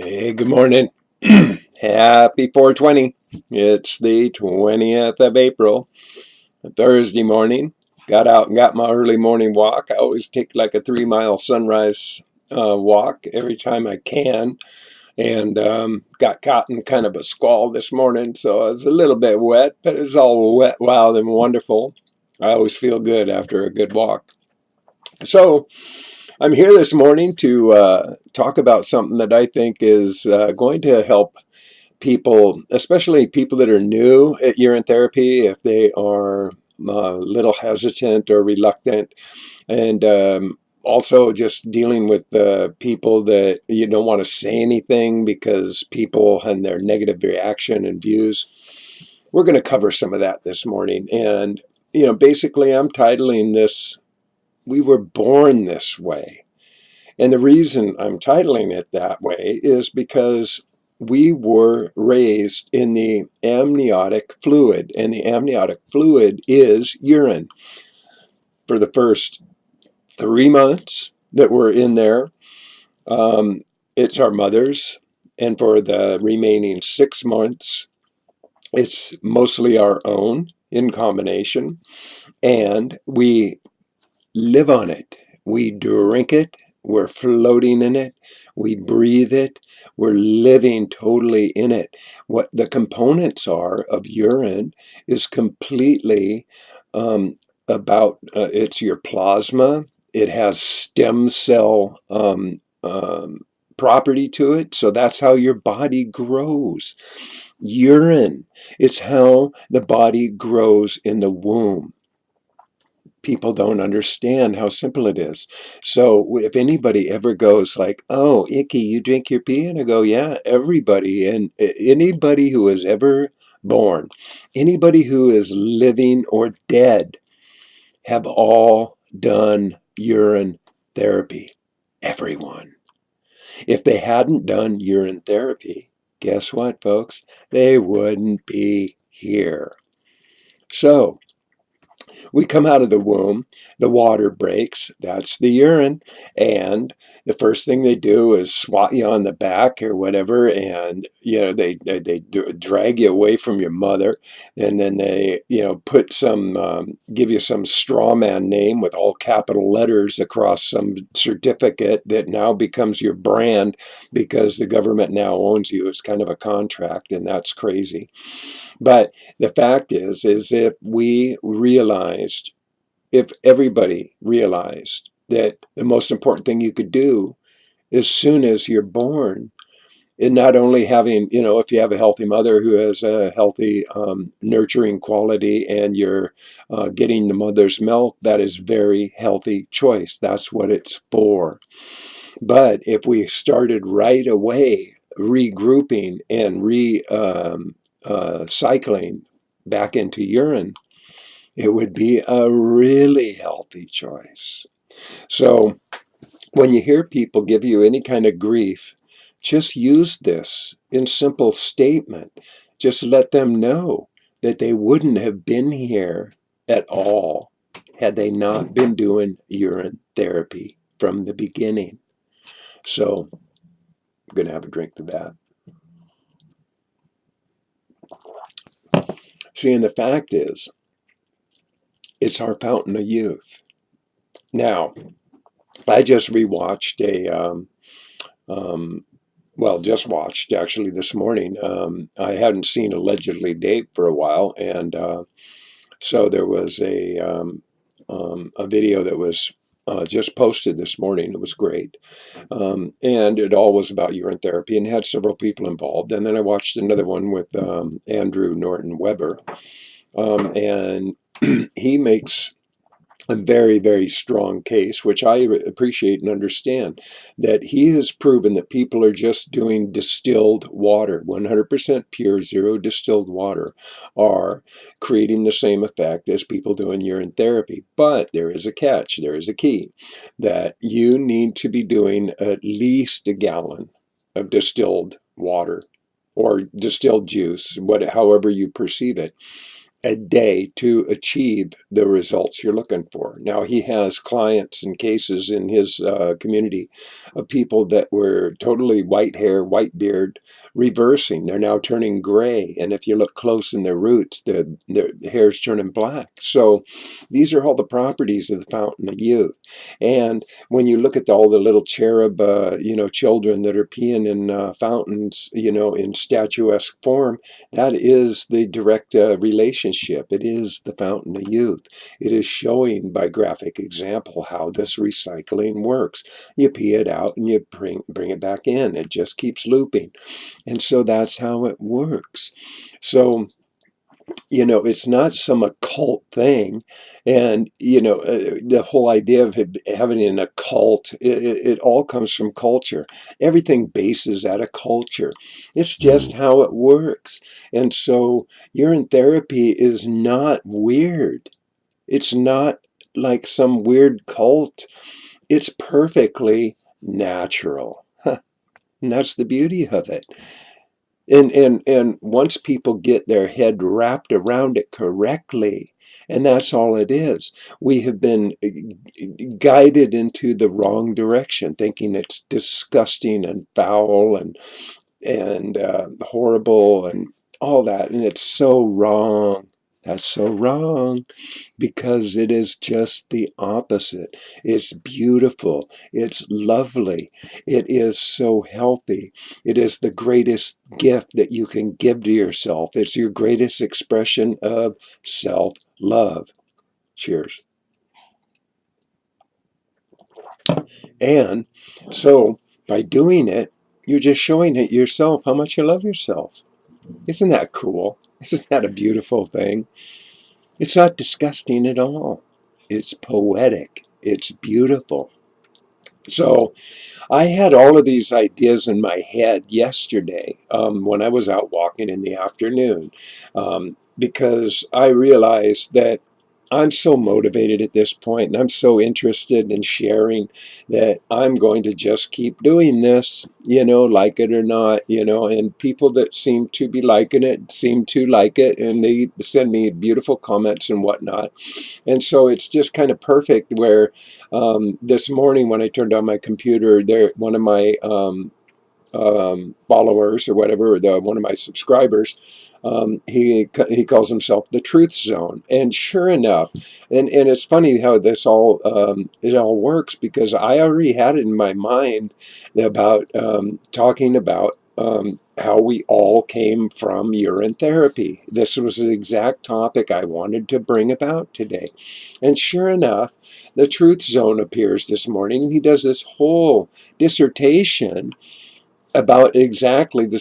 Hey, good morning. Happy 420. It's the 20th of April, a Thursday morning. Got out and got my early morning walk. I always take like a 3 mile sunrise walk every time I can. And got caught in kind of a squall this morning, so I was a little bit wet, but it's all wet, wild, and wonderful. I always feel good after a good walk. So, I'm here this morning to talk about something that I think is going to help people, especially people that are new at urine therapy, if they are a little hesitant or reluctant, and also just dealing with the people that you don't want to say anything because people and their negative reaction and views. We're going to cover some of that this morning. And, basically, I'm titling this, "We Were Born This Way." And the reason I'm titling it that way is because we were raised in the amniotic fluid, and the amniotic fluid is urine. For the first 3 months that we're in there, it's our mother's, and for the remaining 6 months, it's mostly our own in combination, and we live on it. We drink it. We're floating in it. We breathe it. We're living totally in it. What the components are of urine is completely it's your plasma. It has stem cell property to it. So that's how your body grows. Urine, it's how the body grows in the womb. People don't understand how simple it is. So if anybody ever goes like, "Oh, icky, you drink your pee?" And I go, "Yeah, everybody." And anybody who is ever born, anybody who is living or dead, have all done urine therapy. Everyone. If they hadn't done urine therapy, guess what, folks? They wouldn't be here. So we come out of the womb, the water breaks, that's the urine, and the first thing they do is swat you on the back or whatever, and they drag you away from your mother, and then they put some give you some straw man name with all capital letters across some certificate that now becomes your brand because the government now owns you. It's kind of a contract, and that's crazy. But the fact is if everybody realized that the most important thing you could do as soon as you're born, in not only having, if you have a healthy mother who has a healthy nurturing quality and you're getting the mother's milk, that is very healthy choice. That's what it's for. But if we started right away regrouping and cycling back into urine, it would be a really healthy choice. So when you hear people give you any kind of grief, just use this in simple statement. Just let them know that they wouldn't have been here at all had they not been doing urine therapy from the beginning. So I'm going to have a drink to that. See, and the fact is, it's our fountain of youth. Now, I just rewatched just watched actually this morning. I hadn't seen Allegedly Date for a while, and so there was a video that was just posted this morning. It was great, and it all was about urine therapy and had several people involved. And then I watched another one with Andrew Norton Weber, and he makes a very, very strong case, which I appreciate and understand, that he has proven that people are just doing distilled water, 100% pure, zero distilled water, are creating the same effect as people doing urine therapy. But there is a catch, there is a key, that you need to be doing at least a gallon of distilled water or distilled juice, however you perceive it, a day to achieve the results you're looking for. Now, he has clients and cases in his community of people that were totally white hair, white beard, reversing. They're now turning gray. And if you look close in their roots, their hair's turning black. So these are all the properties of the fountain of youth. And when you look at all the little cherub, children that are peeing in fountains, in statuesque form, that is the direct relationship. It is the fountain of youth. It is showing by graphic example how this recycling works. You pee it out and you bring it back in. It just keeps looping. And so that's how it works. So, it's not some occult thing. And, the whole idea of having an occult, it all comes from culture. Everything bases out of culture. It's just how it works. And so urine therapy is not weird. It's not like some weird cult. It's perfectly natural. And that's the beauty of it. And once people get their head wrapped around it correctly, and that's all it is, we have been guided into the wrong direction, thinking it's disgusting and foul and horrible and all that, and it's so wrong. That's so wrong, because it is just the opposite. It's beautiful. It's lovely. It is so healthy. It is the greatest gift that you can give to yourself. It's your greatest expression of self-love. Cheers. And so by doing it, you're just showing it yourself how much you love yourself. Isn't that cool? Isn't that a beautiful thing? It's not disgusting at all. It's poetic. It's beautiful. So I had all of these ideas in my head yesterday when I was out walking in the afternoon, because I realized that I'm so motivated at this point and I'm so interested in sharing that I'm going to just keep doing this, like it or not, and people that seem to be liking it seem to like it, and they send me beautiful comments and whatnot. And so it's just kind of perfect where this morning when I turned on my computer, one of my followers or whatever, one of my subscribers, he calls himself the Truth Zone. And sure enough, and it's funny how this all it all works, because I already had it in my mind about talking about how we all came from urine therapy. This was the exact topic I wanted to bring about today. And sure enough, the Truth Zone appears this morning, and he does this whole dissertation about exactly the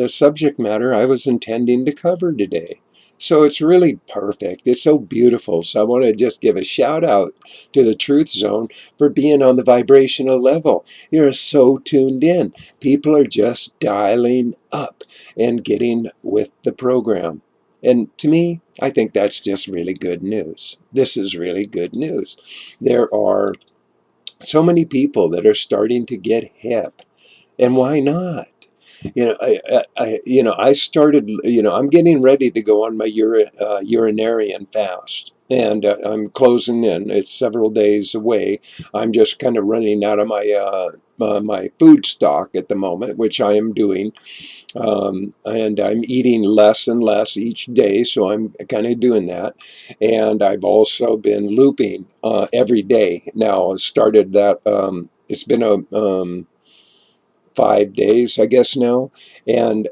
subject matter I was intending to cover today. So it's really perfect. It's so beautiful. So I want to just give a shout out to the Truth Zone for being on the vibrational level. You're so tuned in. People are just dialing up and getting with the program. And to me, I think that's just really good news. This is really good news. There are so many people that are starting to get hip. And why not? I started, I'm getting ready to go on my urinarian fast. And I'm closing in. It's several days away. I'm just kind of running out of my food stock at the moment, which I am doing. And I'm eating less and less each day, so I'm kind of doing that. And I've also been looping every day. Now, I started that, it's been a 5 days, I guess now, and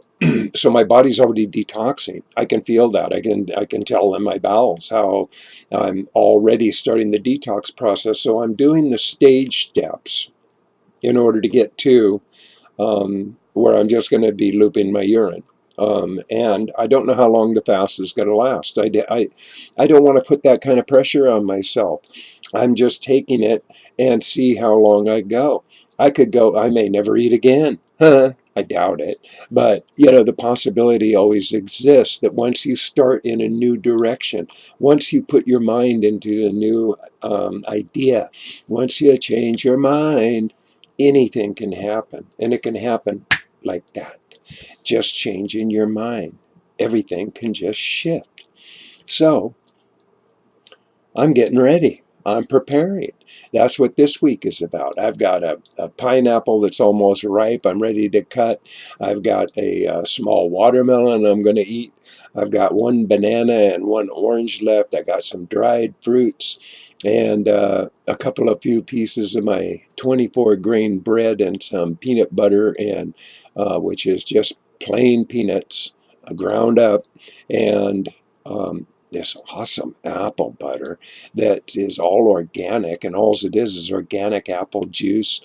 so my body's already detoxing. I can feel that. I can tell in my bowels how I'm already starting the detox process. So I'm doing the stage steps in order to get to where I'm just going to be looping my urine. And I don't know how long the fast is going to last. I don't want to put that kind of pressure on myself. I'm just taking it and see how long I go. I may never eat again. I doubt it. But, the possibility always exists that once you start in a new direction, once you put your mind into a new idea, once you change your mind, anything can happen. And it can happen like that. Just changing your mind. Everything can just shift. So I'm getting ready. I'm preparing. That's what this week is about. I've got a pineapple that's almost ripe. I'm ready to cut. I've got a small watermelon I'm going to eat. I've got one banana and one orange left. I got some dried fruits and a couple of few pieces of my 24 grain bread and some peanut butter, and which is just plain peanuts ground up, and this awesome apple butter that is all organic, and all it is organic apple juice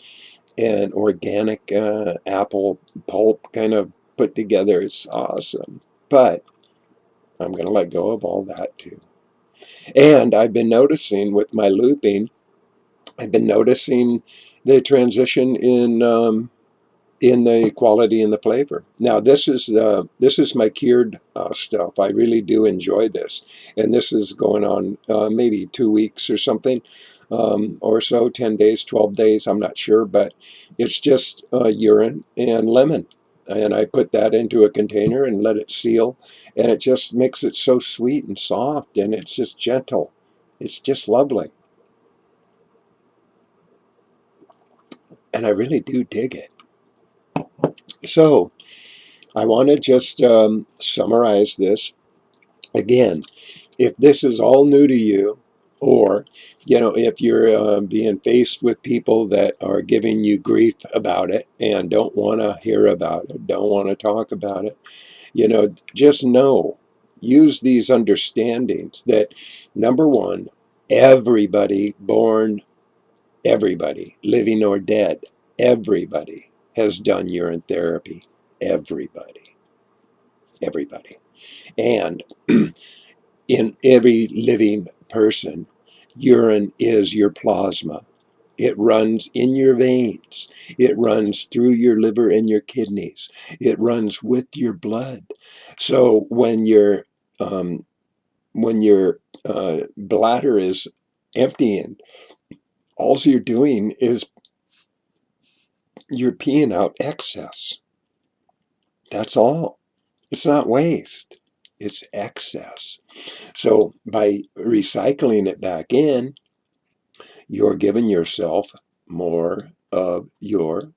and organic apple pulp kind of put together. It's awesome. But I'm going to let go of all that too. And I've been noticing with my looping, I've been noticing the transition in the quality and the flavor. Now this is my cured stuff. I really do enjoy this, and this is going on maybe 2 weeks or something, or so, 10 days, 12 days, I'm not sure, but it's just urine and lemon, and I put that into a container and let it seal, and it just makes it so sweet and soft, and it's just gentle. It's just lovely, and I really do dig it. So I want to just summarize this again. If this is all new to you, or if you're being faced with people that are giving you grief about it and don't want to hear about it, don't want to talk about it, just use these understandings that, number one, everybody born, everybody, living or dead, everybody has done urine therapy. Everybody. Everybody. And in every living person, urine is your plasma. It runs in your veins. It runs through your liver and your kidneys. It runs with your blood. So when your bladder is emptying, all you're doing is you're peeing out excess. That's all. It's not waste. It's excess. So by recycling it back in, you're giving yourself more of your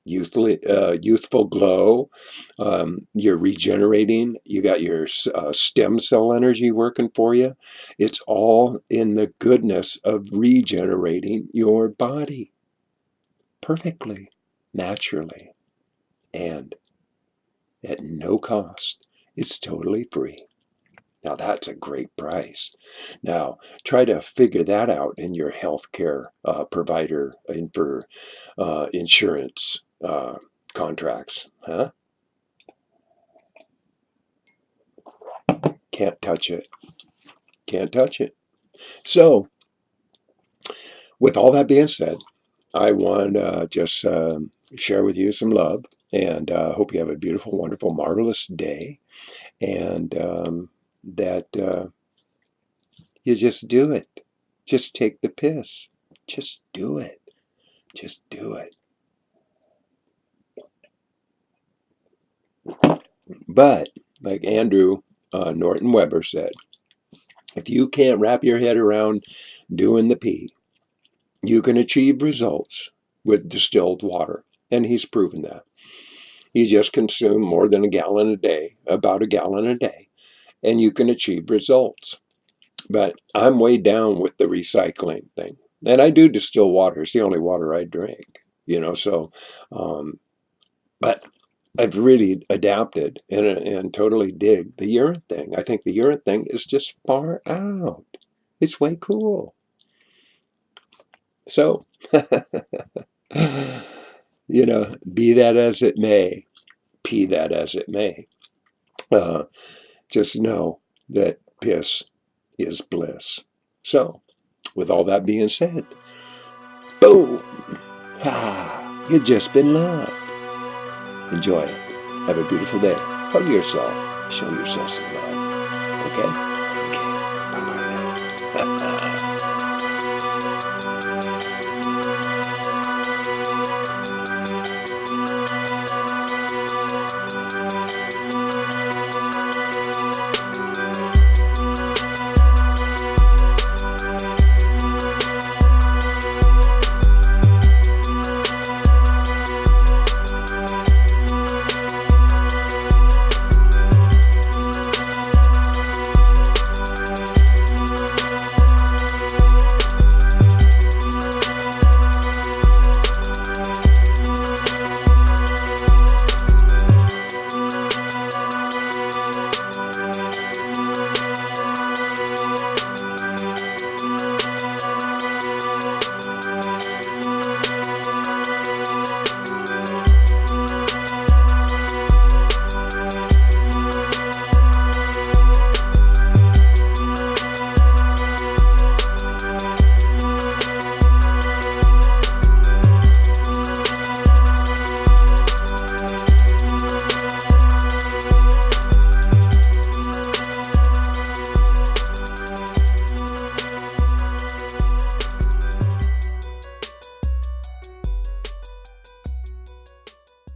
youthful glow. You're regenerating. You got your stem cell energy working for you. It's all in the goodness of regenerating your body perfectly, naturally, and at no cost. It's totally free. Now that's a great price. Now try to figure that out in your healthcare provider and for insurance contracts. Huh? Can't touch it. Can't touch it. So with all that being said, I want to just share with you some love, and hope you have a beautiful, wonderful, marvelous day, and that you just do it. Just take the piss. Just do it. Just do it. But, like Andrew Norton Weber said, if you can't wrap your head around doing the pee, you can achieve results with distilled water. And he's proven that. You just consume more than a gallon a day, about a gallon a day, and you can achieve results. But I'm way down with the recycling thing. And I do distill water. It's the only water I drink, so, but I've really adapted and totally dig the urine thing. I think the urine thing is just far out. It's way cool. So, be that as it may, pee that as it may, just know that piss is bliss. So, with all that being said, boom! Ha! You've just been loved. Enjoy it. Have a beautiful day. Hug yourself. Show yourself some love. Okay?